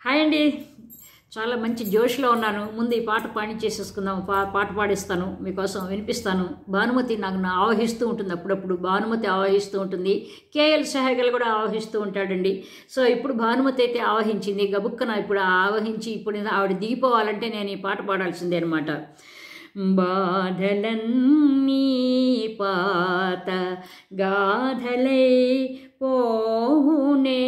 Hi అండి, చాలా మంచి జోష్లో ఉన్నాను. ముందు ఈ పాట పాడించేసేసుకుందాం. పాట పాడిస్తాను, మీకోసం వినిపిస్తాను. భానుమతి నాకు ఆవహిస్తూ ఉంటుంది, అప్పుడప్పుడు భానుమతి ఆవహిస్తూ ఉంటుంది. కేఎల్ సహాగల్ కూడా ఆవహిస్తూ ఉంటాడండి. సో ఇప్పుడు భానుమతి అయితే ఆవహించింది, గబుక్కన ఇప్పుడు ఆవహించి ఇప్పుడు ఆవిడ దిగిపోవాలంటే నేను ఈ పాట పాడాల్సిందే అనమాట. బాధలన్నీ పాత గాథలై పోనే,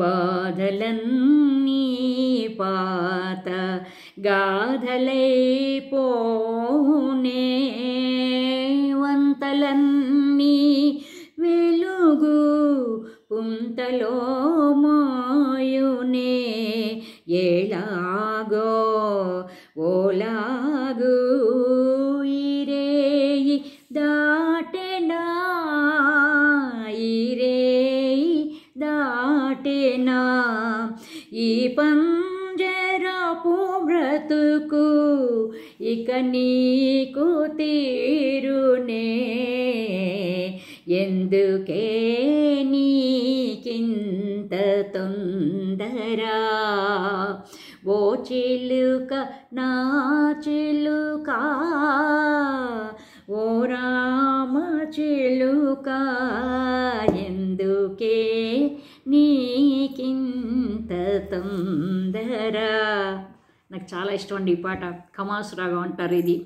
బాధలన్నీ పాత గాథలై పోనే, వంతలన్నీ వెలుగు పుంతలో మాయునే, ఏలాగో ఓలాగు ఈరేయి దాటెనా, ఈరేయి దాటెనా, ఈ పంజరపు బ్రతుకు ఇక నీకు తీరునే, ఎందుకే నీకింత తొందరా, ఓ చిలుక నా చిలుక, ఓ రామ చిలుక, ఎందుకే నీకింత తొందరా. నాకు చాలా ఇష్టం అండి ఈ పాట. ఖమాస్ రాగం అంటారు ఇది.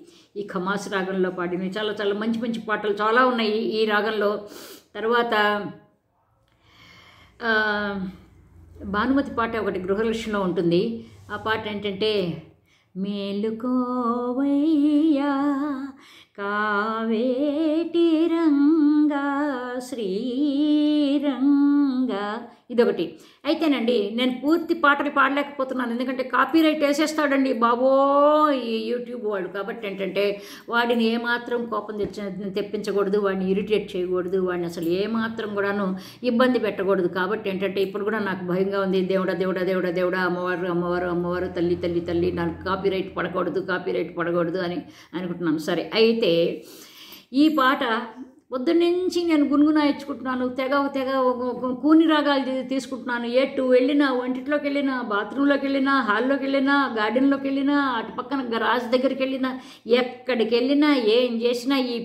ఈ ఖమాస్ రాగంలో పాడినవి చాలా చాలా మంచి మంచి పాటలు చాలా ఉన్నాయి ఈ రాగంలో. తర్వాత భానుమతి పాట ఒకటి గృహలక్ష్మిలో ఉంటుంది. ఆ పాట ఏంటంటే, మేలుకోవయ్యా కావేటి రంగా శ్రీరంగా, ఇదొకటి. అయితేనండి నేను పూర్తి పాటలు పాడలేకపోతున్నాను, ఎందుకంటే కాపీరైట్ వేసేస్తాడండి బాబో ఈ యూట్యూబ్ వాడు. కాబట్టి ఏంటంటే వాడిని ఏమాత్రం కోపం తెప్పించకూడదు, వాడిని ఇరిటేట్ చేయకూడదు, వాడిని అసలు ఏమాత్రం కూడాను ఇబ్బంది పెట్టకూడదు. కాబట్టి ఏంటంటే ఇప్పుడు కూడా నాకు భయంగా ఉంది. దేవుడా దేవుడా దేవుడా దేవుడా, అమ్మవారు అమ్మవారు అమ్మవారు, తల్లి తల్లి తల్లి, నాకు కాపీరైట్ పడకూడదు అని అనుకుంటున్నాను. సరే, అయితే ఈ పాట పొద్దున్నుంచి నేను గునుగునా ఇచ్చుకుంటున్నాను, తెగ కూని రాగాలు తీసుకుంటున్నాను. ఎటు వెళ్ళినా, వంటిట్లోకి వెళ్ళినా, బాత్రూంలోకి వెళ్ళినా, హాల్లోకి వెళ్ళినా, గార్డెన్లోకి వెళ్ళినా, అటు పక్కన గరాజ్ దగ్గరికి వెళ్ళినా, ఎక్కడికి వెళ్ళినా ఏం చేసినా ఈ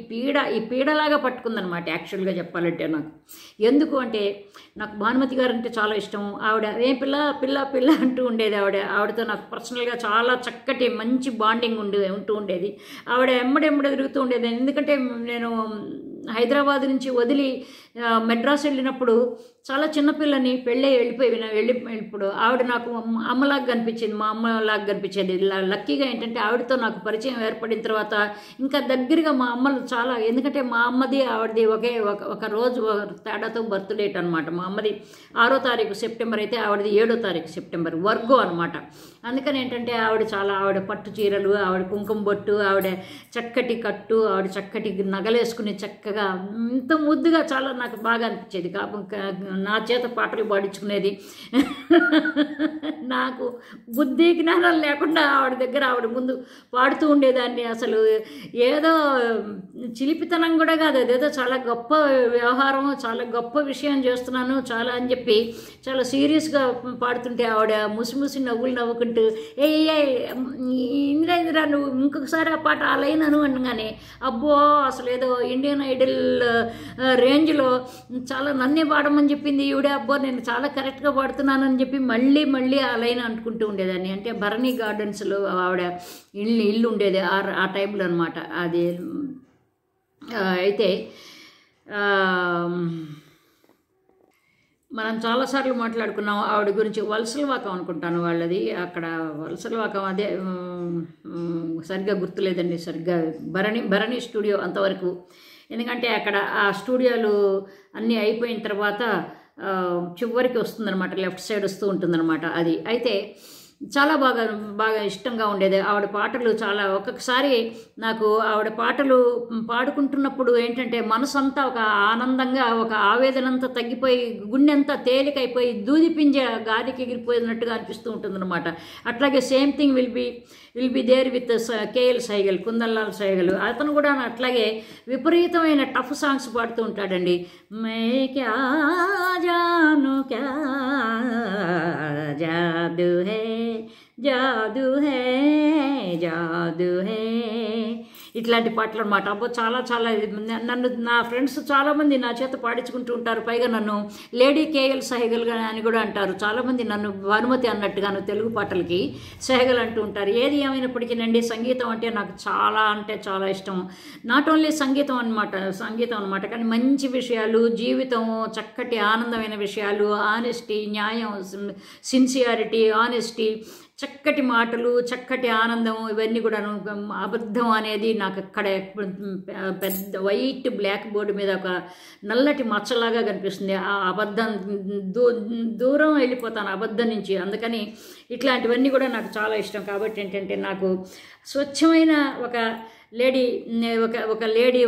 పీడలాగా పట్టుకుందనమాట. యాక్చువల్గా చెప్పాలంటే నాకు ఎందుకు అంటే, నాకు భానుమతి గారు అంటే చాలా ఇష్టం. ఆవిడ ఏం పిల్ల పిల్ల పిల్ల అంటూ ఉండేది. ఆవిడతో నాకు పర్సనల్గా చాలా చక్కటి మంచి బాండింగ్ ఉంటూ ఉండేది. ఆవిడ ఎమ్మడెమ్మడ తిరుగుతూ ఉండేది. ఎందుకంటే నేను హైదరాబాద్ నుంచి వదిలి మెడ్రాస్ వెళ్ళినప్పుడు చాలా చిన్నపిల్లని వెళ్ళిపోయి ఆవిడ నాకు అమ్మలాగా కనిపించింది, మా అమ్మలాగా కనిపించేది. లక్కీగా ఏంటంటే ఆవిడతో నాకు పరిచయం ఏర్పడిన తర్వాత ఇంకా దగ్గరగా మా అమ్మలు చాలా, ఎందుకంటే మా అమ్మది ఆవిడది ఒక రోజు తేడాతో బర్త్ డేట్ అనమాట. మా అమ్మది 6వ తారీఖు సెప్టెంబర్ అయితే ఆవిడది 7వ తారీఖు సెప్టెంబర్, వర్గో అనమాట. అందుకని ఏంటంటే ఆవిడ పట్టు చీరలు, ఆవిడ కుంకుమ బొట్టు, ఆవిడ చక్కటి కట్టు, ఆవిడ చక్కటి నగలేసుకుని చక్కగా ఇంత ముద్దుగా చాలా నాకు బాగా అనిపించేది. నా చేత పాటలు పాడించుకునేది. నాకు బుద్ధి జ్ఞానం లేకుండా ఆవిడ ముందు పాడుతూ ఉండేదాన్ని. అసలు ఏదో చిలిపితనం కూడా కాదు, అదేదో చాలా గొప్ప వ్యవహారం, చాలా గొప్ప విషయం చేస్తున్నాను చాలా అని చెప్పి చాలా సీరియస్గా పాడుతుంటే ఆవిడ ముసి నవ్వులు నవ్వుకుంటూ ఏ ఇందిరా నువ్వు ఇంకొకసారి ఆ పాట ఆ లైన్ అనగానే అబ్బో అసలు ఏదో ఇండియన్ ఐడల్ రేంజ్లో చాలా నన్నే పాడమని చెప్పింది ఈవిడ. అబ్బో నేను చాలా కరెక్ట్గా పాడుతున్నాను అని చెప్పి మళ్ళీ ఆ లైన్ అంటుకుంటూ ఉండేదాన్ని. అంటే భరణి గార్డెన్స్లో ఆవిడ ఇల్లు ఉండేది ఆ టైంలో అనమాట అది. అయితే మనం చాలాసార్లు మాట్లాడుకున్నాం ఆవిడ గురించి. వలసలవాకం అనుకుంటాను వాళ్ళది, అక్కడ వలసలవాకం, అదే సరిగ్గా గుర్తులేదండి, సరిగ్గా భరణి స్టూడియో అంతవరకు. ఎందుకంటే అక్కడ ఆ స్టూడియోలు అన్నీ అయిపోయిన తర్వాత చివరికి వస్తుందన్నమాట, లెఫ్ట్ సైడ్ వస్తూ ఉంటుందన్నమాట అది. అయితే చాలా బాగా బాగా ఇష్టంగా ఉండేది ఆవిడ పాటలు. చాలా ఒక్కొక్కసారి నాకు ఆవిడ పాటలు పాడుకుంటున్నప్పుడు ఏంటంటే మనసంతా ఒక ఆనందంగా, ఒక ఆవేదనంతా తగ్గిపోయి, గుండెంతా తేలికైపోయి, దూది పింజ గాలికి ఎగిరిపోయినట్టుగా అనిపిస్తూ ఉంటుందన్నమాట. అట్లాగే same thing will be there with KL Saigal, Kundanlal Saigal. అతను కూడా అట్లాగే విపరీతమైన టఫ్ సాంగ్స్ పాడుతూ ఉంటాడండి. మే క్యా జాను క్యా జాదు హే, జాదు హే, జాదు హే, ఇట్లాంటి పాటలు అనమాట. అబ్బో చాలా చాలా నన్ను నా ఫ్రెండ్స్ చాలామంది నా చేత పాడించుకుంటూ ఉంటారు. పైగా నన్ను లేడీ కేఎల్ సహగల్ అని కూడా అంటారు. చాలామంది నన్ను భానుమతి అన్నట్టుగాను తెలుగు పాటలకి సహగల్ అంటూ ఉంటారు. ఏది ఏమైనప్పటికీనండి, సంగీతం అంటే నాకు చాలా అంటే చాలా ఇష్టం. నాట్ ఓన్లీ సంగీతం అనమాట, కానీ మంచి విషయాలు, జీవితం, చక్కటి ఆనందమైన విషయాలు, ఆనెస్టీ, న్యాయం, సిన్సియారిటీ, ఆనెస్టీ, చక్కటి మాటలు, చక్కటి ఆనందం, ఇవన్నీ కూడాను. అబద్ధం అనేది నాకు అక్కడ పెద్ద వైట్ బ్లాక్ బోర్డు మీద ఒక నల్లటి మచ్చలాగా కనిపిస్తుంది. ఆ అబద్ధం దూరం వెళ్ళిపోతాను అబద్ధం నుంచి. అందుకని ఇట్లాంటివన్నీ కూడా నాకు చాలా ఇష్టం. కాబట్టి ఏంటంటే నాకు స్వచ్ఛమైన ఒక లేడీ,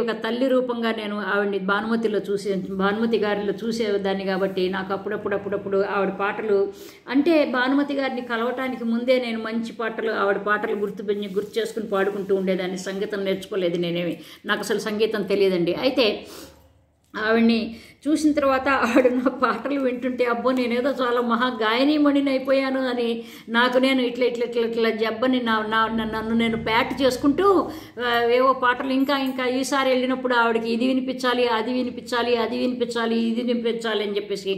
ఒక తల్లి రూపంగా నేను ఆవిడని భానుమతి గారిలో చూసేదాన్ని. కాబట్టి నాకు అప్పుడప్పుడు ఆవిడ పాటలు అంటే, భానుమతి గారిని కలవటానికి ముందే నేను మంచి పాటలు, ఆవిడ పాటలు గుర్తు చేసుకుని పాడుకుంటూ ఉండేదాన్ని. సంగీతం నేర్చుకోలేదు నేనేమి, నాకు అసలు సంగీతం తెలియదండి. అయితే ఆవిడ్ని చూసిన తర్వాత ఆవిడ నా పాటలు వింటుంటే అబ్బో నేనేదో చాలా మహా గాయనీమణిని అయిపోయాను అని నాకు నేను ఇట్లా జబ్బని నన్ను నేను ప్యాట్ చేసుకుంటూ ఏవో పాటలు ఇంకా ఈసారి వెళ్ళినప్పుడు ఆవిడకి ఇది వినిపించాలి, అది వినిపించాలి అని చెప్పేసి.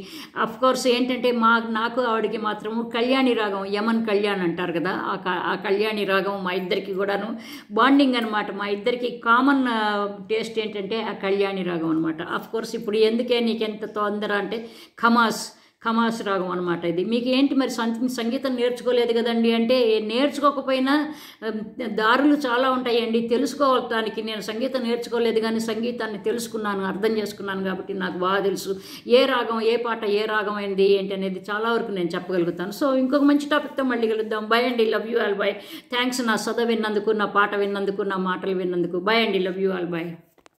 అఫ్కోర్స్ ఏంటంటే నాకు ఆవిడకి మాత్రము కళ్యాణి రాగం, యమన్ కళ్యాణ్ అంటారు కదా, ఆ కళ్యాణి రాగం మా ఇద్దరికి కూడాను బాండింగ్ అనమాట. మా ఇద్దరికి కామన్ టేస్ట్ ఏంటంటే ఆ కళ్యాణి రాగం అనమాట. అఫ్కోర్స్ ఇప్పుడు ఎందుకే నీకెంత తొందర అంటే ఖమాస్ రాగం అనమాట ఇది. మీకు ఏంటి మరి సంగీతం నేర్చుకోలేదు కదండి అంటే, నేర్చుకోకపోయినా దారులు చాలా ఉంటాయండి తెలుసుకోవటానికి. నేను సంగీతం నేర్చుకోలేదు కానీ సంగీతాన్ని తెలుసుకున్నాను, అర్థం చేసుకున్నాను. కాబట్టి నాకు బాగా తెలుసు ఏ రాగం, ఏ పాట, ఏ రాగం అయింది ఏంటి అనేది చాలా వరకు నేను చెప్పగలుగుతాను. సో ఇంకొక మంచి టాపిక్తో మళ్ళీ కలుద్దాం. బై అండి, love you all by. Thanks నా సద విన్నందుకు, నా పాట విన్నందుకు, నా మాటలు విన్నందుకు. బై అండి, లవ్ యూ ఆల్ బై.